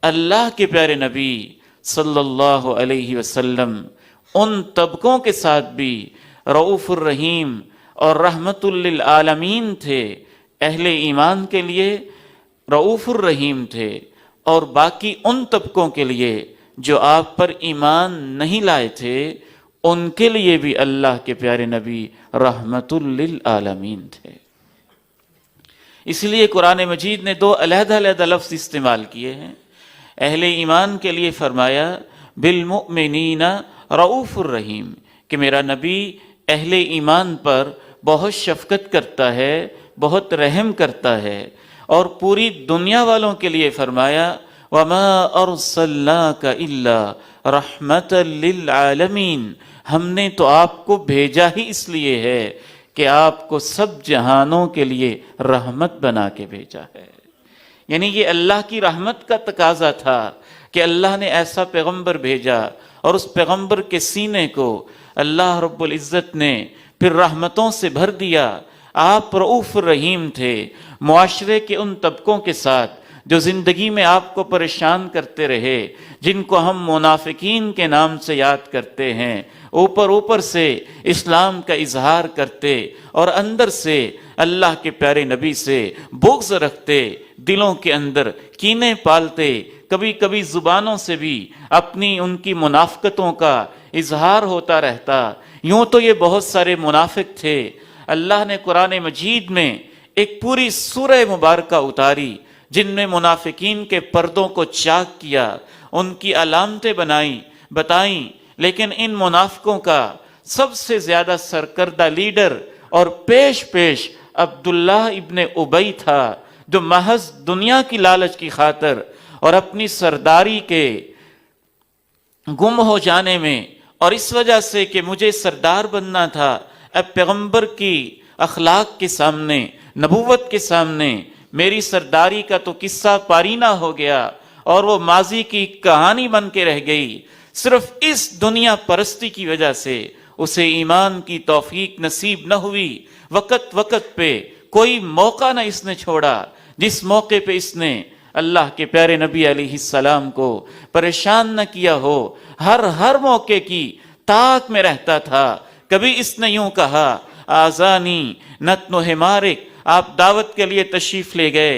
اللہ کے پیارے نبی صلی اللہ علیہ وسلم ان طبقوں کے ساتھ بھی رؤوف الرحیم اور رحمت للعالمین تھے، اہل ایمان کے لیے رؤوف الرحیم تھے، اور باقی ان طبقوں کے لیے جو آپ پر ایمان نہیں لائے تھے ان کے لیے بھی اللہ کے پیارے نبی رحمت للعالمین تھے۔ اس لیے قرآن مجید نے دو علیحدہ علیحدہ لفظ استعمال کیے ہیں۔ اہل ایمان کے لیے فرمایا بالمؤمنین رؤوف الرحیم، کہ میرا نبی اہل ایمان پر بہت شفقت کرتا ہے، بہت رحم کرتا ہے، اور پوری دنیا والوں کے لیے فرمایا وما ارسلناک الا رحمت للعالمین، ہم نے تو آپ کو بھیجا ہی اس لیے ہے کہ آپ کو سب جہانوں کے لیے رحمت بنا کے بھیجا ہے۔ یعنی یہ اللہ کی رحمت کا تقاضا تھا کہ اللہ نے ایسا پیغمبر بھیجا، اور اس پیغمبر کے سینے کو اللہ رب العزت نے پھر رحمتوں سے بھر دیا۔ آپ رؤوف الرحیم تھے معاشرے کے ان طبقوں کے ساتھ جو زندگی میں آپ کو پریشان کرتے رہے، جن کو ہم منافقین کے نام سے یاد کرتے ہیں، اوپر سے اسلام کا اظہار کرتے اور اندر سے اللہ کے پیارے نبی سے بغض رکھتے، دلوں کے اندر کینے پالتے، کبھی کبھی زبانوں سے بھی اپنی ان کی منافقتوں کا اظہار ہوتا رہتا۔ یوں تو یہ بہت سارے منافق تھے، اللہ نے قرآن مجید میں ایک پوری سورہ مبارکہ اتاری جن میں منافقین کے پردوں کو چاک کیا، ان کی علامتیں بتائیں، لیکن ان منافقوں کا سب سے زیادہ سرکردہ لیڈر اور پیش عبداللہ ابن ابی تھا، جو محض دنیا کی لالچ کی خاطر اور اپنی سرداری کے گم ہو جانے میں، اور اس وجہ سے کہ مجھے سردار بننا تھا، اب پیغمبر کی اخلاق کے سامنے، نبوت کے سامنے میری سرداری کا تو قصہ پارینہ ہو گیا اور وہ ماضی کی کہانی بن کے رہ گئی۔ صرف اس دنیا پرستی کی وجہ سے اسے ایمان کی توفیق نصیب نہ ہوئی۔ وقت پہ کوئی موقع نہ اس نے چھوڑا جس موقع پہ اس نے اللہ کے پیارے نبی علیہ السلام کو پریشان نہ کیا ہو۔ ہر موقع کی طاق میں رہتا تھا۔ کبھی اس نے یوں کہا آزانی نتن حمارک، آپ دعوت کے لیے تشریف لے گئے،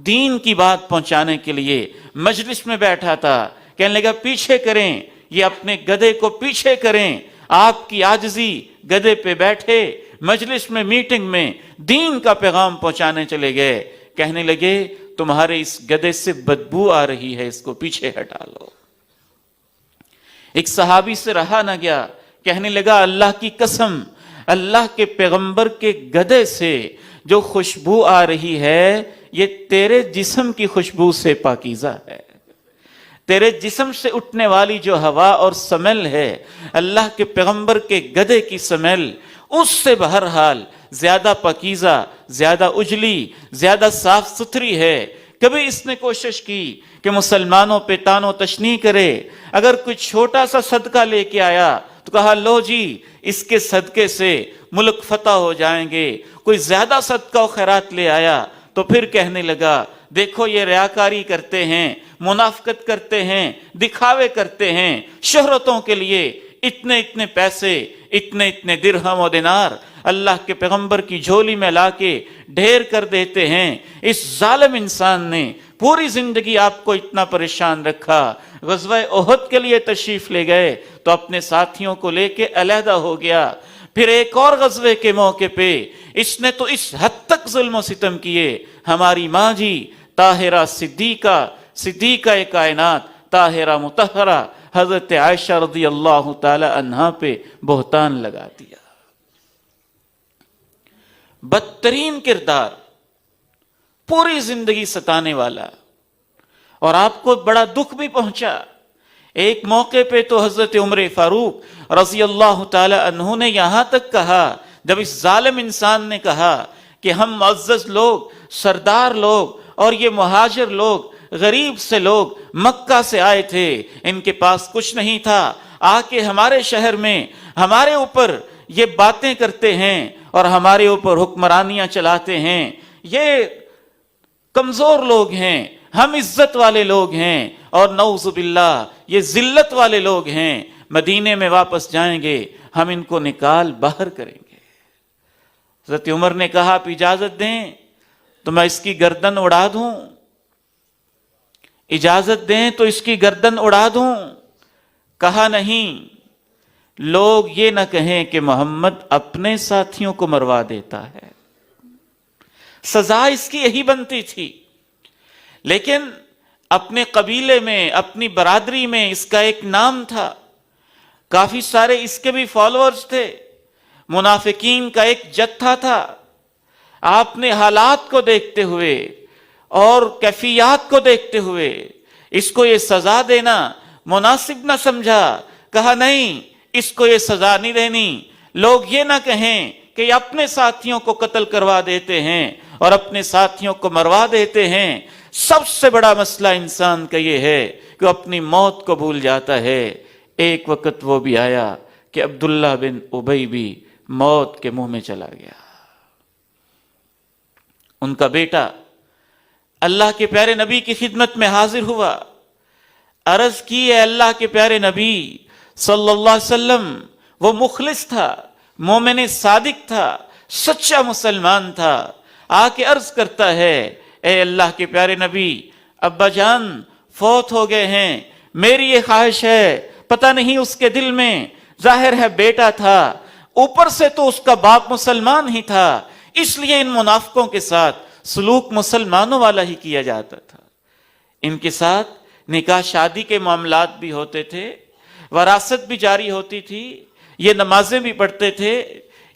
دین کی بات پہنچانے کے لیے مجلس میں بیٹھا تھا، کہنے لگا پیچھے کریں، یہ اپنے گدھے کو پیچھے کریں۔ آپ کی عاجزی، گدھے پہ بیٹھے مجلس میں، میٹنگ میں دین کا پیغام پہنچانے چلے گئے، کہنے لگے تمہارے اس گدھے سے بدبو آ رہی ہے، اس کو پیچھے ہٹا لو۔ ایک صحابی سے رہا نہ گیا، کہنے لگا اللہ کی قسم، اللہ کے پیغمبر کے گدھے سے جو خوشبو آ رہی ہے یہ تیرے جسم کی خوشبو سے پاکیزہ ہے، تیرے جسم سے اٹھنے والی جو ہوا اور سمیل ہے، اللہ کے پیغمبر کے گدھے کی سمیل اس سے بہرحال زیادہ پاکیزہ، زیادہ اجلی، زیادہ صاف ستھری ہے۔ کبھی اس نے کوشش کی کہ مسلمانوں پہ تان و تشنیع کرے، اگر کوئی چھوٹا سا صدقہ لے کے آیا تو کہا لو جی اس کے صدقے سے ملک فتح ہو جائیں گے۔ کوئی زیادہ صدقہ و خیرات لے آیا تو پھر کہنے لگا دیکھو یہ ریاکاری کرتے ہیں، منافقت کرتے ہیں، دکھاوے کرتے ہیں، شہرتوں کے لیے اتنے پیسے، اتنے درہم و دینار اللہ کے پیغمبر کی جھولی میں لا کے ڈھیر کر دیتے ہیں۔ اس ظالم انسان نے پوری زندگی آپ کو اتنا پریشان رکھا، غزوہ احد کے لیے تشریف لے گئے تو اپنے ساتھیوں کو لے کے علیحدہ ہو گیا۔ پھر ایک اور غزوے کے موقع پہ اس نے تو اس حد تک ظلم و ستم کیے، ہماری ماں جی طاہرہ صدیقہ کائنات، طاہرہ مطہرہ حضرت عائشہ رضی اللہ تعالی عنہا پہ بہتان لگا دیا۔ بدترین کردار، پوری زندگی ستانے والا، اور آپ کو بڑا دکھ بھی پہنچا۔ ایک موقع پہ تو حضرت عمر فاروق رضی اللہ تعالی عنہ نے یہاں تک کہا، جب اس ظالم انسان نے کہا کہ ہم معزز لوگ، سردار لوگ، اور یہ مہاجر لوگ، غریب سے لوگ مکہ سے آئے تھے، ان کے پاس کچھ نہیں تھا، آ کے ہمارے شہر میں ہمارے اوپر یہ باتیں کرتے ہیں اور ہمارے اوپر حکمرانیاں چلاتے ہیں، یہ کمزور لوگ ہیں، ہم عزت والے لوگ ہیں اور نعوذ باللہ یہ ذلت والے لوگ ہیں، مدینے میں واپس جائیں گے، ہم ان کو نکال باہر کریں گے۔ حضرت عمر نے کہا آپ اجازت دیں تو میں اس کی گردن اڑا دوں، اجازت دیں تو اس کی گردن اڑا دوں۔ کہا نہیں، لوگ یہ نہ کہیں کہ محمد اپنے ساتھیوں کو مروا دیتا ہے، سزا اس کی یہی بنتی تھی۔ لیکن اپنے قبیلے میں، اپنی برادری میں اس کا ایک نام تھا، کافی سارے اس کے بھی فالوورز تھے، منافقین کا ایک جتھا تھا۔ آپ نے حالات کو دیکھتے ہوئے اور کیفیات کو دیکھتے ہوئے اس کو یہ سزا دینا مناسب نہ سمجھا۔ کہا نہیں، اس کو یہ سزا نہیں دینی، لوگ یہ نہ کہیں کہ یہ اپنے ساتھیوں کو قتل کروا دیتے ہیں اور اپنے ساتھیوں کو مروا دیتے ہیں۔ سب سے بڑا مسئلہ انسان کا یہ ہے کہ وہ اپنی موت کو بھول جاتا ہے۔ ایک وقت وہ بھی آیا کہ عبداللہ بن ابی بھی موت کے منہ میں چلا گیا۔ ان کا بیٹا اللہ کے پیارے نبی کی خدمت میں حاضر ہوا، عرض کی ہے اللہ کے پیارے نبی صلی اللہ علیہ وسلم، وہ مخلص تھا، مومن صادق تھا، سچا مسلمان تھا، آ کے عرض کرتا ہے اے اللہ کے پیارے نبی، ابا جان فوت ہو گئے ہیں، میری یہ خواہش ہے، پتہ نہیں اس کے دل میں، ظاہر ہے بیٹا تھا، اوپر سے تو اس کا باپ مسلمان ہی تھا، اس لیے ان منافقوں کے ساتھ سلوک مسلمانوں والا ہی کیا جاتا تھا۔ ان کے ساتھ نکاح شادی کے معاملات بھی ہوتے تھے، وراثت بھی جاری ہوتی تھی، یہ نمازیں بھی پڑھتے تھے،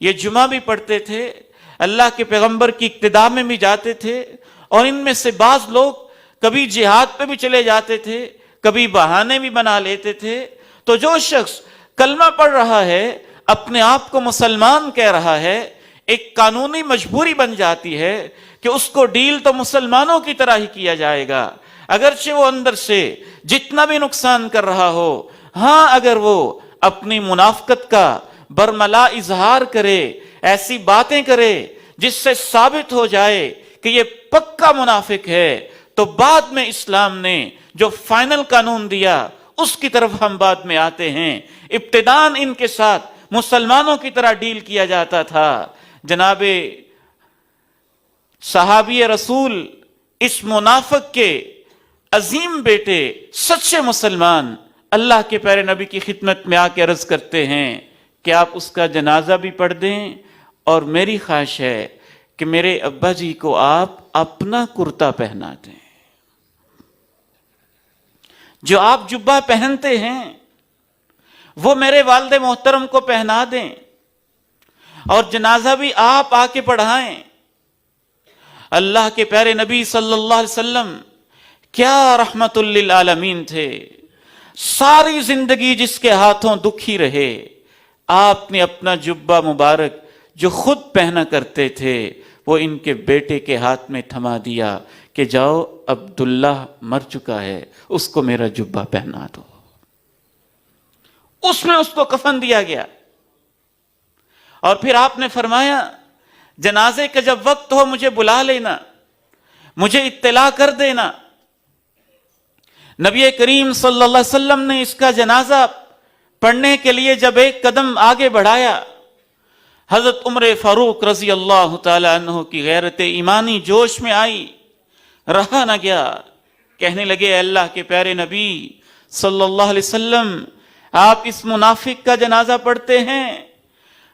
یہ جمعہ بھی پڑھتے تھے، اللہ کے پیغمبر کی اقتداء میں بھی جاتے تھے، اور ان میں سے بعض لوگ کبھی جہاد پہ بھی چلے جاتے تھے، کبھی بہانے بھی بنا لیتے تھے۔ تو جو شخص کلمہ پڑھ رہا ہے، اپنے آپ کو مسلمان کہہ رہا ہے، ایک قانونی مجبوری بن جاتی ہے کہ اس کو ڈیل تو مسلمانوں کی طرح ہی کیا جائے گا، اگرچہ وہ اندر سے جتنا بھی نقصان کر رہا ہو۔ ہاں اگر وہ اپنی منافقت کا برملا اظہار کرے، ایسی باتیں کرے جس سے ثابت ہو جائے کہ یہ پکا منافق ہے، تو بعد میں اسلام نے جو فائنل قانون دیا اس کی طرف ہم بعد میں آتے ہیں۔ ابتداً ان کے ساتھ مسلمانوں کی طرح ڈیل کیا جاتا تھا۔ جناب صحابی رسول اس منافق کے عظیم بیٹے، سچے مسلمان، اللہ کے پیارے نبی کی خدمت میں آ کے عرض کرتے ہیں کہ آپ اس کا جنازہ بھی پڑھ دیں، اور میری خواہش ہے کہ میرے ابا جی کو آپ اپنا کرتا پہنا دیں، جو آپ جبہ پہنتے ہیں وہ میرے والد محترم کو پہنا دیں، اور جنازہ بھی آپ آ کے پڑھائیں۔ اللہ کے پیارے نبی صلی اللہ علیہ وسلم کیا رحمت للعالمین تھے، ساری زندگی جس کے ہاتھوں دکھی رہے، آپ نے اپنا جبہ مبارک جو خود پہنا کرتے تھے وہ ان کے بیٹے کے ہاتھ میں تھما دیا کہ جاؤ عبداللہ مر چکا ہے، اس کو میرا جبہ پہنا دو۔ اس میں اس کو کفن دیا گیا، اور پھر آپ نے فرمایا جنازے کا جب وقت ہو مجھے بلا لینا، مجھے اطلاع کر دینا۔ نبی کریم صلی اللہ علیہ وسلم نے اس کا جنازہ پڑھنے کے لیے جب ایک قدم آگے بڑھایا، حضرت عمر فاروق رضی اللہ تعالی عنہ کی غیرت ایمانی جوش میں آئی، رہا نہ گیا، کہنے لگے اے اللہ کے پیارے نبی صلی اللہ علیہ وسلم، آپ اس منافق کا جنازہ پڑھتے ہیں،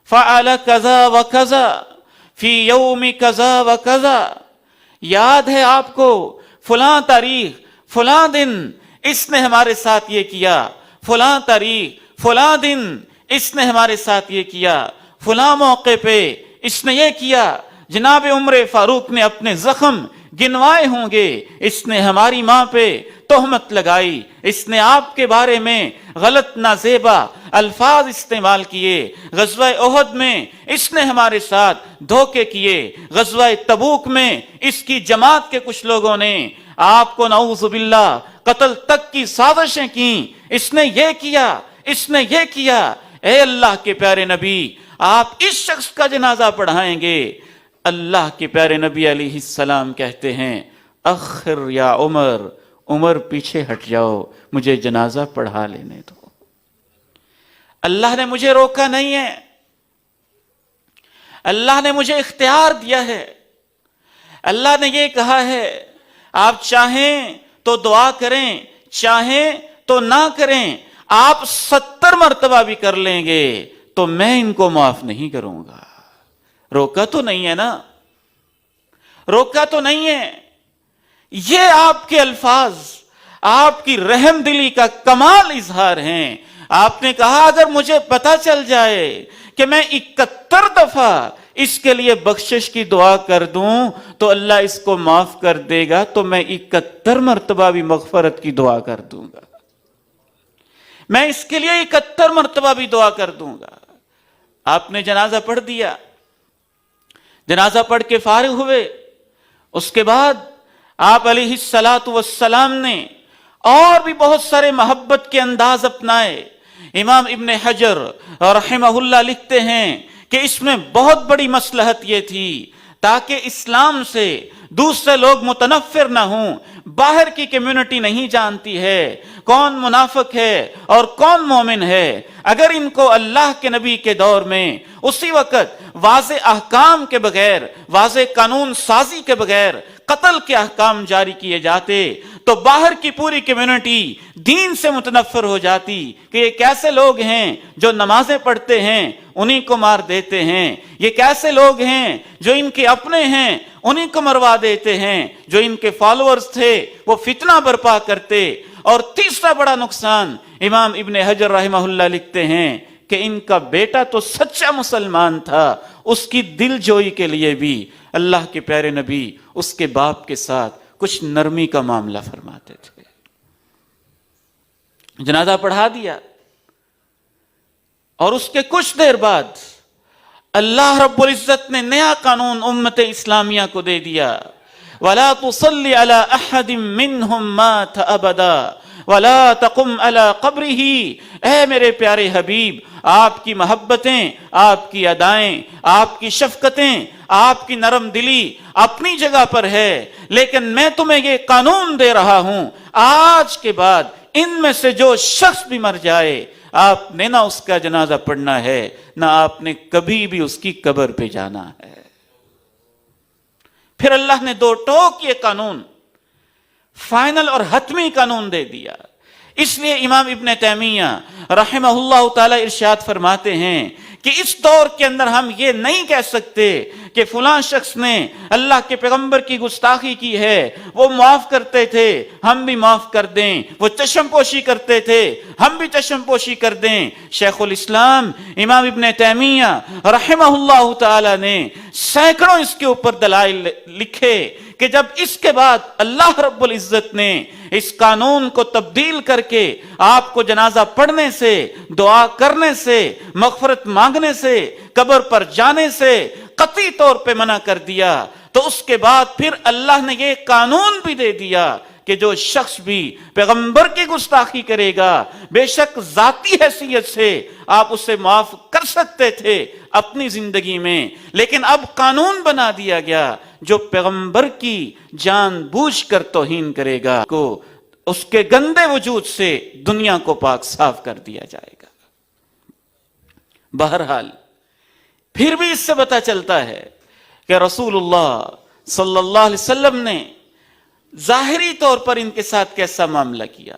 فعل کذا و کذا فی یوم کذا و کذا، یاد ہے آپ کو فلاں تاریخ فلاں دن اس نے ہمارے ساتھ یہ کیا، فلاں تاریخ فلاں دن اس نے ہمارے ساتھ یہ کیا، فلاں موقع پہ اس نے یہ کیا، جناب عمر فاروق نے اپنے زخم گنوائے ہوں گے، اس نے ہماری ماں پہ تہمت لگائی، اس نے آپ کے بارے میں غلط نازیبا الفاظ استعمال کیے، غزوہ احد میں اس نے ہمارے ساتھ دھوکے کیے، غزوہ تبوک میں اس کی جماعت کے کچھ لوگوں نے آپ کو نعوذ باللہ قتل تک کی سازشیں کی، اس نے یہ کیا، اس نے یہ کیا۔ اے اللہ کے پیارے نبی، آپ اس شخص کا جنازہ پڑھائیں گے؟ اللہ کے پیارے نبی علیہ السلام کہتے ہیں اخر یا عمر، عمر پیچھے ہٹ جاؤ، مجھے جنازہ پڑھا لینے دو۔ اللہ نے مجھے روکا نہیں ہے، اللہ نے مجھے اختیار دیا ہے۔ اللہ نے یہ کہا ہے آپ چاہیں تو دعا کریں، چاہیں تو نہ کریں، آپ 70 مرتبہ بھی کر لیں گے تو میں ان کو معاف نہیں کروں گا۔ روکا تو نہیں ہے نا، روکا تو نہیں ہے۔ یہ آپ کے الفاظ آپ کی رحم دلی کا کمال اظہار ہیں۔ آپ نے کہا اگر مجھے پتا چل جائے کہ میں 71 دفعہ اس کے لیے بخشش کی دعا کر دوں تو اللہ اس کو معاف کر دے گا، تو میں 71 مرتبہ بھی مغفرت کی دعا کر دوں گا، میں اس کے لیے 71 مرتبہ بھی دعا کر دوں گا۔ آپ نے جنازہ پڑھ دیا، جنازہ پڑھ کے فارغ ہوئے، اس کے بعد آپ علیہ الصلاۃ والسلام نے اور بھی بہت سارے محبت کے انداز اپنائے۔ امام ابن حجر رحمہ اللہ لکھتے ہیں کہ اس میں بہت بڑی مصلحت یہ تھی تاکہ اسلام سے دوسرے لوگ متنفر نہ ہوں۔ باہر کی کمیونٹی نہیں جانتی ہے کون منافق ہے اور کون مومن ہے۔ اگر ان کو اللہ کے نبی کے دور میں اسی وقت واضح احکام کے بغیر، واضح قانون سازی کے بغیر قتل کے احکام جاری کیے جاتے تو باہر کی پوری کمیونٹی دین سے متنفر ہو جاتی کہ یہ کیسے لوگ ہیں جو نمازیں پڑھتے ہیں انہی کو مار دیتے ہیں، یہ کیسے لوگ ہیں جو ان کے اپنے ہیں انہی کو مروا دیتے ہیں، جو ان کے فالوورز تھے وہ فتنہ برپا کرتے۔ اور تیسرا بڑا نقصان امام ابن حجر رحمہ اللہ لکھتے ہیں کہ ان کا بیٹا تو سچا مسلمان تھا، اس کی دل جوئی کے لیے بھی اللہ کے پیارے نبی اس کے باپ کے ساتھ کچھ نرمی کا معاملہ فرماتے تھے۔ جنازہ پڑھا دیا اور اس کے کچھ دیر بعد اللہ رب العزت نے نیا قانون امت اسلامیہ کو دے دیا، وَلَا تُصَلِّ عَلَىٰ أَحَدٍ مِّنْهُمْ مَاتَ أَبَدًا وَلَا تَقُمْ عَلَىٰ قَبْرِهِ۔ اے میرے پیارے حبیب، آپ کی محبتیں، آپ کی ادائیں، آپ کی شفقتیں، آپ کی نرم دلی اپنی جگہ پر ہے، لیکن میں تمہیں یہ قانون دے رہا ہوں آج کے بعد ان میں سے جو شخص بھی مر جائے آپ نے نہ اس کا جنازہ پڑھنا ہے، نہ آپ نے کبھی بھی اس کی قبر پہ جانا ہے۔ پھر اللہ نے دو ٹوک یہ قانون فائنل اور حتمی قانون دے دیا۔ اس لیے امام ابن تیمیہ رحمہ اللہ تعالی ارشاد فرماتے ہیں کہ اس دور کے اندر ہم یہ نہیں کہہ سکتے کہ فلاں شخص نے اللہ کے پیغمبر کی گستاخی کی ہے، وہ معاف کرتے تھے ہم بھی معاف کر دیں، وہ چشم پوشی کرتے تھے ہم بھی چشم پوشی کر دیں۔ شیخ الاسلام امام ابن تیمیہ رحمہ اللہ تعالی نے سینکڑوں اس کے اوپر دلائل لکھے کہ جب اس کے بعد اللہ رب العزت نے اس قانون کو تبدیل کر کے آپ کو جنازہ پڑھنے سے، دعا کرنے سے، مغفرت مانگنے سے، قبر پر جانے سے قطعی طور پہ منع کر دیا، تو اس کے بعد پھر اللہ نے یہ قانون بھی دے دیا کہ جو شخص بھی پیغمبر کی گستاخی کرے گا، بے شک ذاتی حیثیت سے آپ اسے معاف کر سکتے تھے اپنی زندگی میں، لیکن اب قانون بنا دیا گیا جو پیغمبر کی جان بوجھ کر توہین کرے گا کو اس کے گندے وجود سے دنیا کو پاک صاف کر دیا جائے گا۔ بہرحال پھر بھی اس سے پتہ چلتا ہے کہ رسول اللہ صلی اللہ علیہ وسلم نے ظاہری طور پر ان کے ساتھ کیسا معاملہ کیا۔